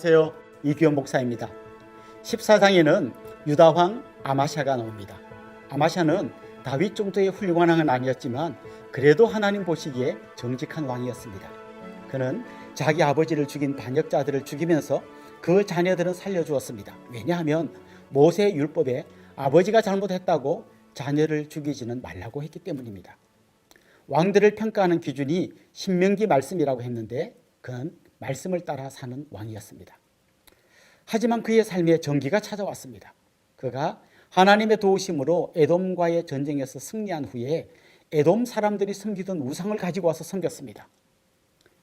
안녕하세요. 이규현 목사입니다. 14장에는 유다왕 아마샤가 나옵니다. 아마샤는 다윗 정도의 훌륭한 왕은 아니었지만 그래도 하나님 보시기에 정직한 왕이었습니다. 그는 자기 아버지를 죽인 반역자들을 죽이면서 그 자녀들은 살려주었습니다. 왜냐하면 모세 율법에 아버지가 잘못했다고 자녀를 죽이지는 말라고 했기 때문입니다. 왕들을 평가하는 기준이 신명기 말씀이라고 했는데 그는 말씀을 따라 사는 왕이었습니다. 하지만 그의 삶에 전기가 찾아왔습니다. 그가 하나님의 도우심으로 에돔과의 전쟁에서 승리한 후에 에돔 사람들이 섬기던 우상을 가지고 와서 섬겼습니다.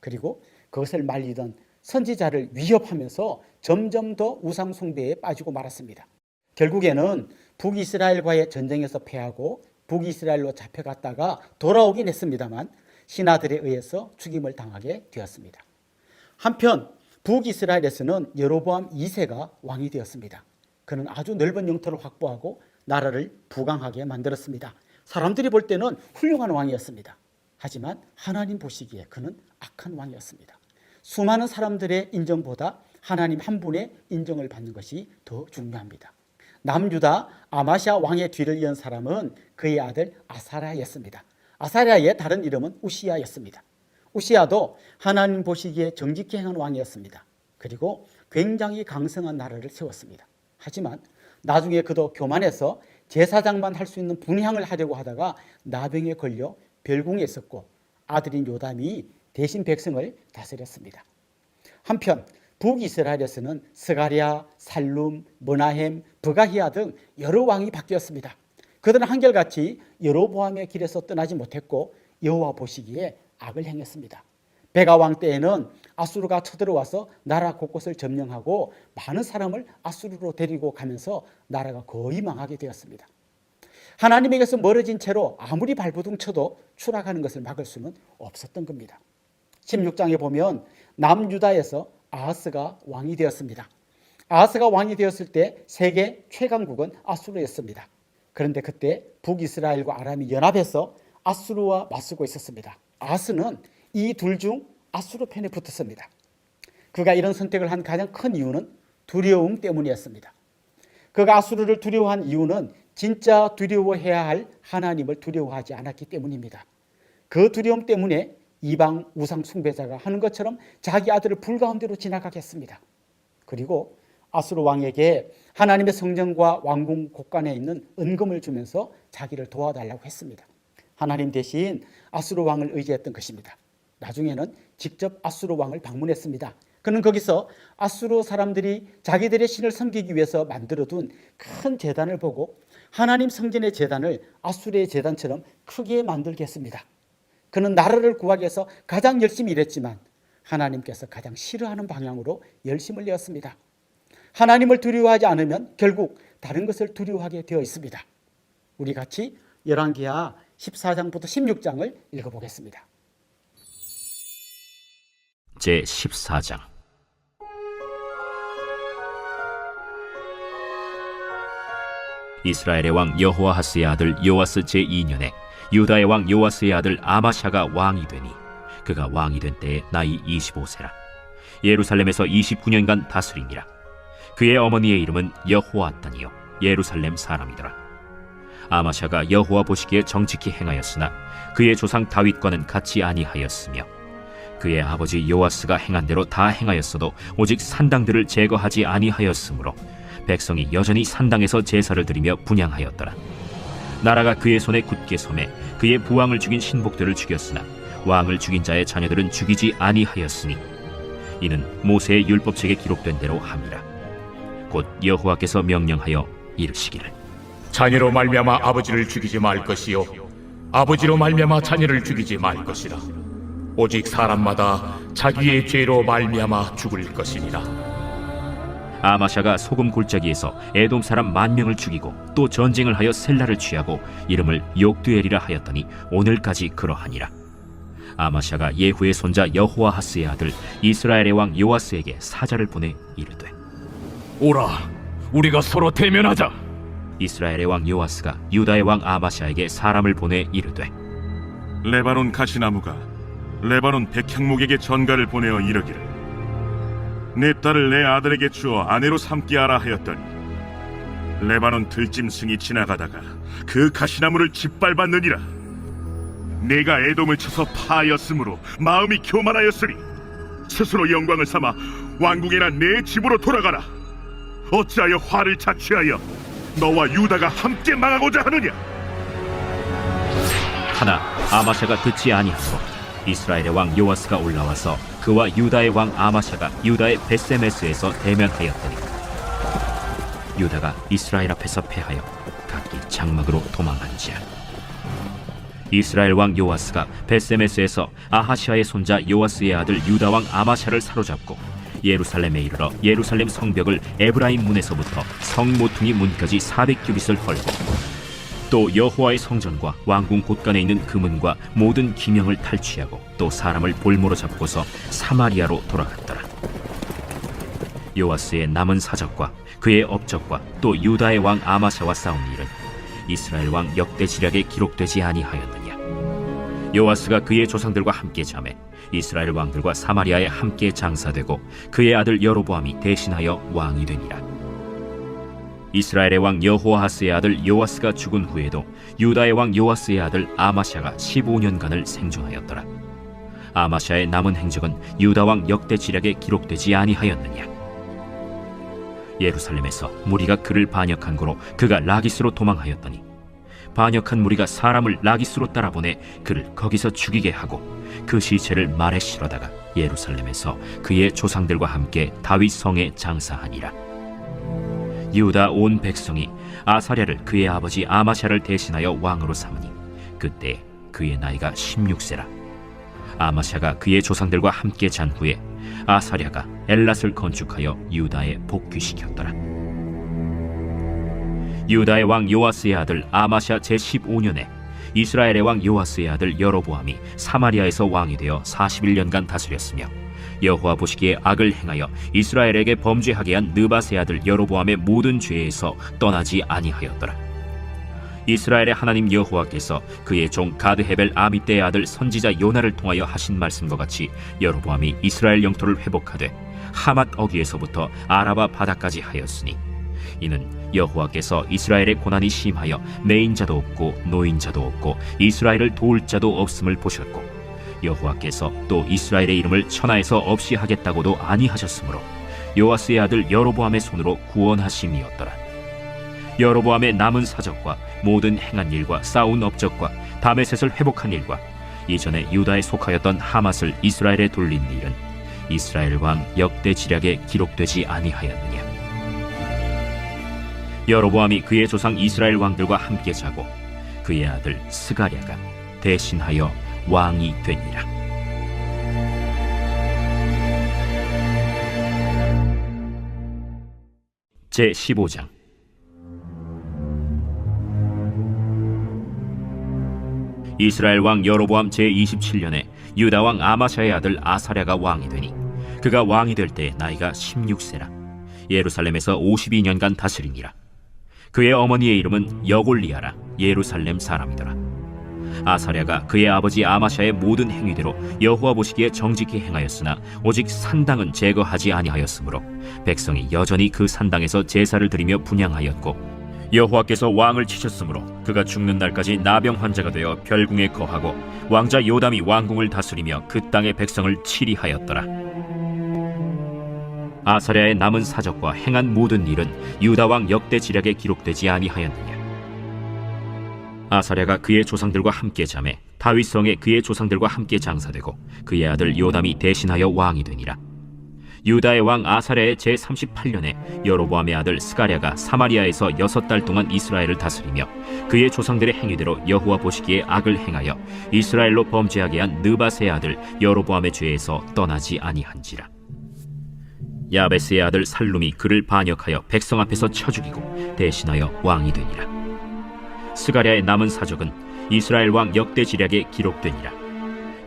그리고 그것을 말리던 선지자를 위협하면서 점점 더 우상 숭배에 빠지고 말았습니다. 결국에는 북이스라엘과의 전쟁에서 패하고 북이스라엘로 잡혀갔다가 돌아오긴 했습니다만 신하들에 의해서 죽임을 당하게 되었습니다. 한편 북이스라엘에서는 여로보암 2세가 왕이 되었습니다. 그는 아주 넓은 영토를 확보하고 나라를 부강하게 만들었습니다. 사람들이 볼 때는 훌륭한 왕이었습니다. 하지만 하나님 보시기에 그는 악한 왕이었습니다. 수많은 사람들의 인정보다 하나님 한 분의 인정을 받는 것이 더 중요합니다. 남유다 아마샤 왕의 뒤를 이은 사람은 그의 아들 아사랴였습니다. 아사랴의 다른 이름은 우시야였습니다. 우시야도 하나님 보시기에 정직히 행한 왕이었습니다. 그리고 굉장히 강성한 나라를 세웠습니다. 하지만 나중에 그도 교만해서 제사장만 할 수 있는 분향을 하려고 하다가 나병에 걸려 별궁에 있었고 아들인 요담이 대신 백성을 다스렸습니다. 한편 북이스라엘에서는 스가랴, 살룸, 머나헴, 브가히야 등 여러 왕이 바뀌었습니다. 그들은 한결같이 여로보암의 길에서 떠나지 못했고 여호와 보시기에 악을 행했습니다. 베가 왕 때에는 아수르가 쳐들어와서 나라 곳곳을 점령하고 많은 사람을 아수르로 데리고 가면서 나라가 거의 망하게 되었습니다. 하나님에게서 멀어진 채로 아무리 발버둥 쳐도 추락하는 것을 막을 수는 없었던 겁니다. 16장에 보면 남유다에서 아하스가 왕이 되었습니다. 아하스가 왕이 되었을 때 세계 최강국은 아수르였습니다. 그런데 그때 북이스라엘과 아람이 연합해서 아수르와 맞서고 있었습니다. 아하스는 이 둘 중 아수르 편에 붙었습니다. 그가 이런 선택을 한 가장 큰 이유는 두려움 때문이었습니다. 그가 아수르를 두려워한 이유는 진짜 두려워해야 할 하나님을 두려워하지 않았기 때문입니다. 그 두려움 때문에 이방 우상 숭배자가 하는 것처럼 자기 아들을 불 가운데로 지나가게 했습니다. 그리고 아수르 왕에게 하나님의 성전과 왕궁 곳간에 있는 은금을 주면서 자기를 도와달라고 했습니다. 하나님 대신 아수르 왕을 의지했던 것입니다. 나중에는 직접 아수르 왕을 방문했습니다. 그는 거기서 아수르 사람들이 자기들의 신을 섬기기 위해서 만들어둔 큰 제단을 보고 하나님 성전의 제단을 아수르의 제단처럼 크게 만들게 했습니다. 그는 나라를 구하기 위해서 가장 열심히 일했지만 하나님께서 가장 싫어하는 방향으로 열심을 내었습니다. 하나님을 두려워하지 않으면 결국 다른 것을 두려워하게 되어 있습니다. 우리 같이 열왕기하 14장부터 16장을 읽어보겠습니다. 제14장. 이스라엘의 왕 여호아하스의 아들 요아스 제2년에 유다의 왕 요아스의 아들 아마샤가 왕이 되니 그가 왕이 된 때에 나이 25세라. 예루살렘에서 29년간 다스리니라. 그의 어머니의 이름은 여호아단이요 예루살렘 사람이더라. 아마샤가 여호와 보시기에 정직히 행하였으나 그의 조상 다윗과는 같이 아니하였으며 그의 아버지 요아스가 행한 대로 다 행하였어도 오직 산당들을 제거하지 아니하였으므로 백성이 여전히 산당에서 제사를 드리며 분향하였더라. 나라가 그의 손에 굳게 섬에 그의 부왕을 죽인 신복들을 죽였으나 왕을 죽인 자의 자녀들은 죽이지 아니하였으니 이는 모세의 율법책에 기록된 대로 함이라. 곧 여호와께서 명령하여 이르시기를 자녀로 말미암아 아버지를 죽이지 말 것이요 아버지로 말미암아 자녀를 죽이지 말 것이라. 오직 사람마다 자기의 죄로 말미암아 죽을 것이니라. 아마샤가 소금 골짜기에서 에돔 사람 10,000명을 죽이고 또 전쟁을 하여 셀라를 취하고 이름을 욕두엘이라 하였더니 오늘까지 그러하니라. 아마샤가 예후의 손자 여호아하스의 아들 이스라엘의 왕 요아스에게 사자를 보내 이르되 오라, 우리가 서로 대면하자. 이스라엘의 왕 요아스가 유다의 왕 아마샤에게 사람을 보내 이르되 레바논 가시나무가 레바논 백향목에게 전가를 보내어 이르기를 내 딸을 내 아들에게 주어 아내로 삼게 하라 하였더니 레바논 들짐승이 지나가다가 그 가시나무를 짓밟았느니라. 내가 에돔을 쳐서 파하였으므로 마음이 교만하였으니 스스로 영광을 삼아 왕궁이나 내 집으로 돌아가라. 어찌하여 화를 자취하여 너와 유다가 함께 망하고자 하느냐? 하나 아마샤가 듣지 아니하고 이스라엘의 왕 요아스가 올라와서 그와 유다의 왕 아마샤가 유다의 벳세메스에서 대면하였더니 유다가 이스라엘 앞에서 패하여 각기 장막으로 도망한지라. 이스라엘 왕 요아스가 벳세메스에서 아하시아의 손자 요아스의 아들 유다 왕 아마샤를 사로잡고 예루살렘에 이르러 예루살렘 성벽을 에브라임 문에서부터 성 모퉁이 문까지 400규빗을 헐고 또 여호와의 성전과 왕궁 곳간에 있는 금은과 모든 기명을 탈취하고 또 사람을 볼모로 잡고서 사마리아로 돌아갔더라. 요아스의 남은 사적과 그의 업적과 또 유다의 왕 아마샤와 싸운 일은 이스라엘 왕 역대지략에 기록되지 아니하였느냐. 요아스가 그의 조상들과 함께 잠에 이스라엘 왕들과 사마리아에 함께 장사되고 그의 아들 여로보암이 대신하여 왕이 되니라. 이스라엘의 왕 여호아하스의 아들 요아스가 죽은 후에도 유다의 왕 요아스의 아들 아마샤가 15년간을 생존하였더라. 아마샤의 남은 행적은 유다 왕 역대지략에 기록되지 아니하였느냐. 예루살렘에서 무리가 그를 반역한 고로 그가 라기스로 도망하였더니 반역한 무리가 사람을 라기스로 따라보내 그를 거기서 죽이게 하고 그 시체를 말에 실어다가 예루살렘에서 그의 조상들과 함께 다윗 성에 장사하니라. 유다 온 백성이 아사랴를 그의 아버지 아마샤를 대신하여 왕으로 삼으니 그때 그의 나이가 16세라. 아마샤가 그의 조상들과 함께 잔 후에 아사랴가 엘랏을 건축하여 유다에 복귀시켰더라. 유다의 왕 요아스의 아들 아마샤 제15년에 이스라엘의 왕 요아스의 아들 여로보암이 사마리아에서 왕이 되어 41년간 다스렸으며 여호와 보시기에 악을 행하여 이스라엘에게 범죄하게 한 느밧의 아들 여로보암의 모든 죄에서 떠나지 아니하였더라. 이스라엘의 하나님 여호와께서 그의 종 가드헤벨 아미떼의 아들 선지자 요나를 통하여 하신 말씀과 같이 여로보암이 이스라엘 영토를 회복하되 하맛 어귀에서부터 아라바 바다까지 하였으니 이는 여호와께서 이스라엘의 고난이 심하여 매인자도 없고 노인자도 없고 이스라엘을 도울 자도 없음을 보셨고 여호와께서 또 이스라엘의 이름을 천하에서 없이 하겠다고도 아니하셨으므로 요아스의 아들 여로보암의 손으로 구원하심이었더라. 여로보암의 남은 사적과 모든 행한 일과 싸운 업적과 다메셋을 회복한 일과 이전에 유다에 속하였던 하맛을 이스라엘에 돌린 일은 이스라엘 왕 역대지략에 기록되지 아니하였느냐. 여로보암이 그의 조상 이스라엘 왕들과 함께 자고 그의 아들 스가랴가 대신하여 왕이 되니라. 제15장. 이스라엘 왕 여로보암 제27년에 유다 왕 아마샤의 아들 아사랴가 왕이 되니 그가 왕이 될 때 나이가 16세라. 예루살렘에서 52년간 다스리니라. 그의 어머니의 이름은 여골리아라. 예루살렘 사람이더라. 아사랴가 그의 아버지 아마샤의 모든 행위대로 여호와 보시기에 정직히 행하였으나 오직 산당은 제거하지 아니하였으므로 백성이 여전히 그 산당에서 제사를 드리며 분향하였고 여호와께서 왕을 치셨으므로 그가 죽는 날까지 나병 환자가 되어 별궁에 거하고 왕자 요담이 왕궁을 다스리며 그 땅의 백성을 치리하였더라. 아사랴의 남은 사적과 행한 모든 일은 유다 왕 역대지략에 기록되지 아니하였느냐. 아사랴가 그의 조상들과 함께 잠에 다윗성에 그의 조상들과 함께 장사되고 그의 아들 요담이 대신하여 왕이 되니라. 유다의 왕 아사랴의 제38년에 여로보암의 아들 스가랴가 사마리아에서 6달 동안 이스라엘을 다스리며 그의 조상들의 행위대로 여호와 보시기에 악을 행하여 이스라엘로 범죄하게 한 느밧의 아들 여로보암의 죄에서 떠나지 아니한지라. 야베스의 아들 살룸이 그를 반역하여 백성 앞에서 쳐 죽이고 대신하여 왕이 되니라. 스가랴의 남은 사적은 이스라엘 왕 역대지략에 기록되니라.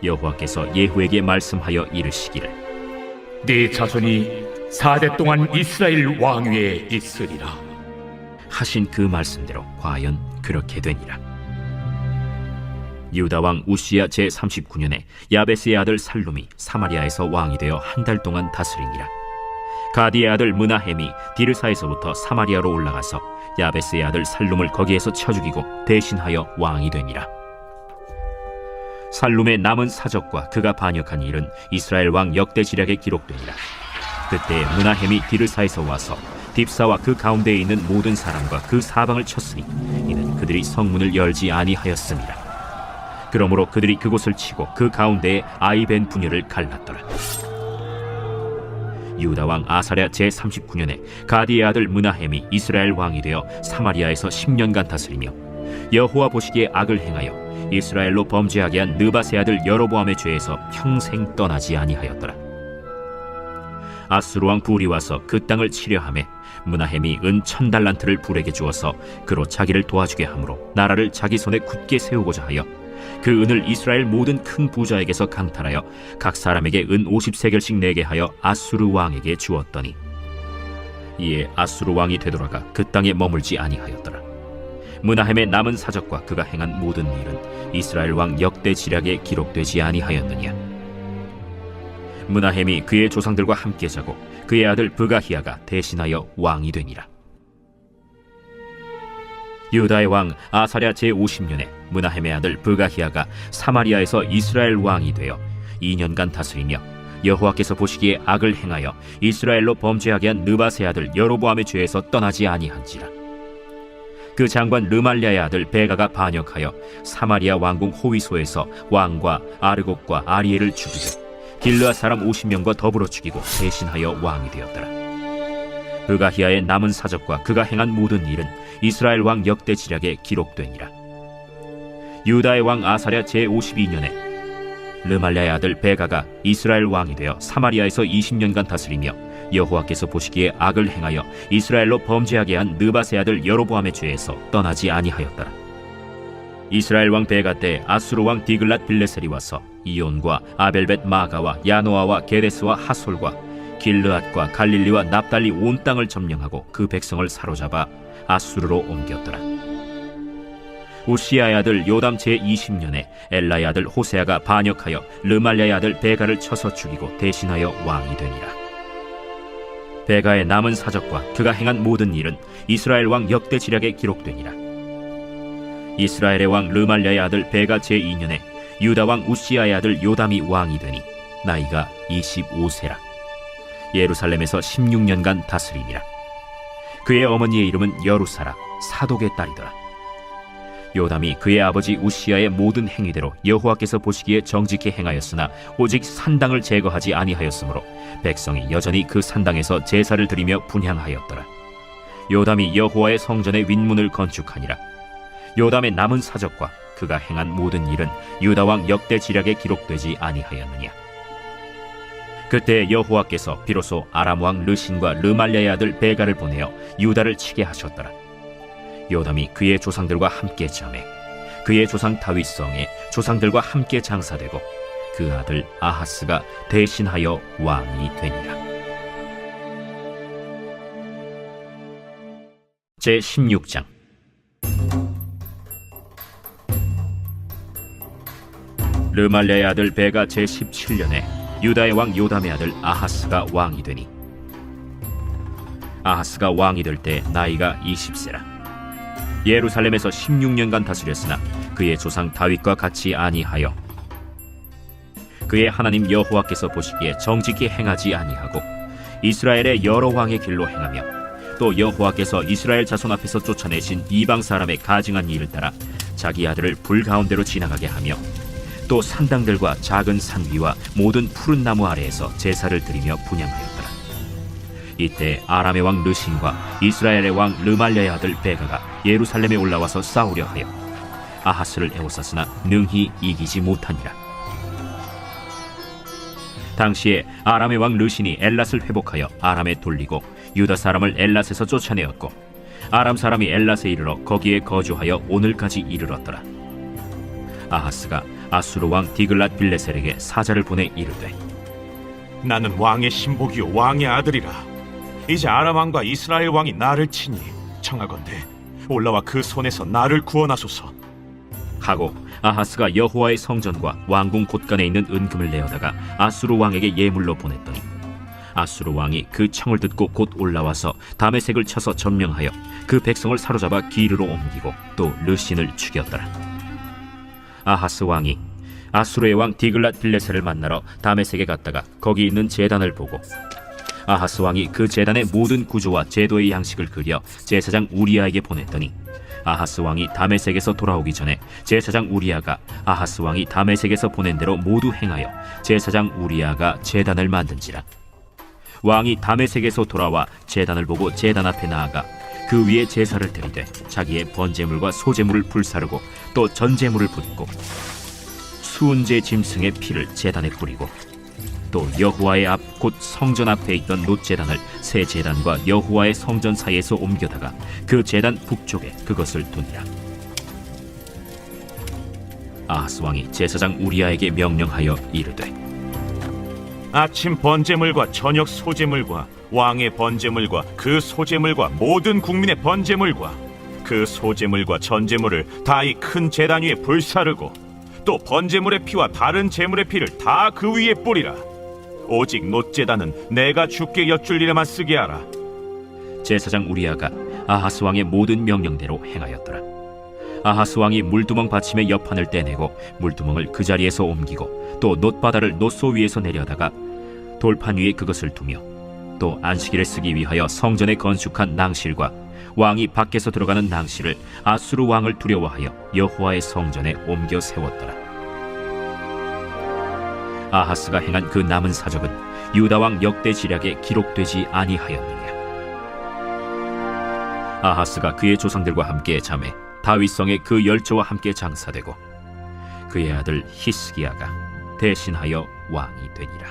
여호와께서 예후에게 말씀하여 이르시기를 네 자손이 4대 동안 이스라엘 왕위에 있으리라 하신 그 말씀대로 과연 그렇게 되니라. 유다 왕 우시야 제39년에 야베스의 아들 살룸이 사마리아에서 왕이 되어 한 달 동안 다스리니라. 가디의 아들 므나헴이 디르사에서부터 사마리아로 올라가서 야베스의 아들 살룸을 거기에서 쳐 죽이고 대신하여 왕이 되니라. 살룸의 남은 사적과 그가 반역한 일은 이스라엘 왕 역대지략에 기록되니라. 그때 므나헴이 디르사에서 와서 딥사와 그 가운데에 있는 모든 사람과 그 사방을 쳤으니 이는 그들이 성문을 열지 아니하였음이라. 그러므로 그들이 그곳을 치고 그 가운데에 아이벤 분열을 갈랐더라. 유다 왕 아사랴 제39년에 가디의 아들 므나헴이 이스라엘 왕이 되어 사마리아에서 10년간 다스리며 여호와 보시기에 악을 행하여 이스라엘로 범죄하게 한 느밧의 아들 여로보암의 죄에서 평생 떠나지 아니하였더라. 아수르 왕 불이 와서 그 땅을 치려하매 므나헴이 은 1000달란트를 불에게 주어서 그로 자기를 도와주게 하므로 나라를 자기 손에 굳게 세우고자 하여 그 은을 이스라엘 모든 큰 부자에게서 강탈하여 각 사람에게 은 50세겔씩 내게 하여 아수르 왕에게 주었더니 이에 아수르 왕이 되돌아가 그 땅에 머물지 아니하였더라. 므나헴의 남은 사적과 그가 행한 모든 일은 이스라엘 왕 역대 지략에 기록되지 아니하였느냐. 므나헴이 그의 조상들과 함께 자고 그의 아들 브가히야가 대신하여 왕이 되니라. 유다의 왕 아사랴 제50년에 므나헴의 아들 브가히야가 사마리아에서 이스라엘 왕이 되어 2년간 다스리며 여호와께서 보시기에 악을 행하여 이스라엘로 범죄하게 한 느밧의 아들 여로보암의 죄에서 떠나지 아니한지라. 그 장관 르말랴의 아들 베가가 반역하여 사마리아 왕궁 호위소에서 왕과 아르곡과 아리엘을 죽이되 길르앗 사람 50명과 더불어 죽이고 대신하여 왕이 되었더라. 브가히야의 남은 사적과 그가 행한 모든 일은 이스라엘 왕 역대 지략에 기록되니라. 유다의 왕 아사랴 제52년에 르말랴의 아들 베가가 이스라엘 왕이 되어 사마리아에서 20년간 다스리며 여호와께서 보시기에 악을 행하여 이스라엘로 범죄하게 한 느밧의 아들 여로보암의 죄에서 떠나지 아니하였더라. 이스라엘 왕 베가 때 아수르 왕 디글랏 빌레셀이 와서 이온과 아벨벳 마가와 야노아와 게데스와 하솔과 길르앗과 갈릴리와 납달리 온 땅을 점령하고 그 백성을 사로잡아 아수르로 옮겼더라. 우시야의 아들 요담 제20년에 엘라의 아들 호세아가 반역하여 르말랴의 아들 베가를 쳐서 죽이고 대신하여 왕이 되니라. 베가의 남은 사적과 그가 행한 모든 일은 이스라엘 왕 역대 지략에 기록되니라. 이스라엘의 왕 르말랴의 아들 베가 제2년에 유다 왕 우시야의 아들 요담이 왕이 되니 나이가 25세라. 예루살렘에서 16년간 다스리니라. 그의 어머니의 이름은 여루사라 사독의 딸이더라. 요담이 그의 아버지 우시야의 모든 행위대로 여호와께서 보시기에 정직히 행하였으나 오직 산당을 제거하지 아니하였으므로 백성이 여전히 그 산당에서 제사를 드리며 분향하였더라. 요담이 여호와의 성전의 윗문을 건축하니라. 요담의 남은 사적과 그가 행한 모든 일은 유다 왕 역대 지략에 기록되지 아니하였느냐. 그때 여호와께서 비로소 아람 왕 르신과 르말랴의 아들 베가를 보내어 유다를 치게 하셨더라. 요담이 그의 조상들과 함께 잠에 그의 조상 다윗성에 조상들과 함께 장사되고 그 아들 아하스가 대신하여 왕이 되니라. 제16장. 르말랴의 아들 베가 제17년에 유다의 왕 요담의 아들 아하스가 왕이 되니 아하스가 왕이 될 때 나이가 20세라. 예루살렘에서 16년간 다스렸으나 그의 조상 다윗과 같이 아니하여 그의 하나님 여호와께서 보시기에 정직히 행하지 아니하고 이스라엘의 여러 왕의 길로 행하며 또 여호와께서 이스라엘 자손 앞에서 쫓아내신 이방 사람의 가증한 일을 따라 자기 아들을 불 가운데로 지나가게 하며 또 산당들과 작은 산 위와 모든 푸른 나무 아래에서 제사를 드리며 분향하였더라. 이때 아람의 왕 르신과 이스라엘의 왕 르말랴의 아들 베가가 예루살렘에 올라와서 싸우려 하여 아하스를 에워쌌으나 능히 이기지 못하니라. 당시에 아람의 왕 르신이 엘랏을 회복하여 아람에 돌리고 유다 사람을 엘랏에서 쫓아내었고 아람 사람이 엘랏에 이르러 거기에 거주하여 오늘까지 이르렀더라. 아하스가 아수르 왕 디글랏 빌레셀에게 사자를 보내 이르되 나는 왕의 신복이요 왕의 아들이라. 이제 아람 왕과 이스라엘 왕이 나를 치니 청하건대 올라와 그 손에서 나를 구원하소서 하고 아하스가 여호와의 성전과 왕궁 곳간에 있는 은금을 내어다가 아수르 왕에게 예물로 보냈더니 아수르 왕이 그 청을 듣고 곧 올라와서 다메섹을 쳐서 점령하여 그 백성을 사로잡아 기르로 옮기고 또 르신을 죽였더라. 아하스 왕이 아수르의 왕 디글랏 빌레셀을 만나러 다메섹에 갔다가 거기 있는 제단을 보고 아하스 왕이 그 제단의 모든 구조와 제도의 양식을 그려 제사장 우리아에게 보냈더니 아하스 왕이 다메섹에서 돌아오기 전에 제사장 우리아가 아하스 왕이 다메섹에서 보낸 대로 모두 행하여 제사장 우리아가 제단을 만든지라. 왕이 다메섹에서 돌아와 제단을 보고 제단 앞에 나아가 그 위에 제사를 드리되 자기의 번제물과 소제물을 불사르고 또 전제물을 붓고 수은제 짐승의 피를 제단에 뿌리고 또 여호와의 앞 곧 성전 앞에 있던 놋제단을 새 제단과 여호와의 성전 사이에서 옮겨다가 그 제단 북쪽에 그것을 두니라. 아하스 왕이 제사장 우리아에게 명령하여 이르되 아침 번제물과 저녁 소제물과 왕의 번제물과 그 소제물과 모든 국민의 번제물과 그 소제물과 전제물을 다 이 큰 제단 위에 불사르고 또 번제물의 피와 다른 제물의 피를 다 그 위에 뿌리라. 오직 놋제단은 내가 주께 여쭐 일에만 쓰게 하라. 제사장 우리아가 아하스 왕의 모든 명령대로 행하였더라. 아하스 왕이 물두멍 받침의 옆판을 떼내고 물두멍을 그 자리에서 옮기고 또 놋바다를 놋소 위에서 내려다가 돌판 위에 그것을 두며 또 안식일에 쓰기 위하여 성전에 건축한 낭실과 왕이 밖에서 들어가는 낭실을 아수르 왕을 두려워하여 여호와의 성전에 옮겨 세웠더라. 아하스가 행한 그 남은 사적은 유다 왕 역대 지략에 기록되지 아니하였느니라. 아하스가 그의 조상들과 함께 잠에 다윗성의 그 열조와 함께 장사되고 그의 아들 히스기야가 대신하여 왕이 되니라.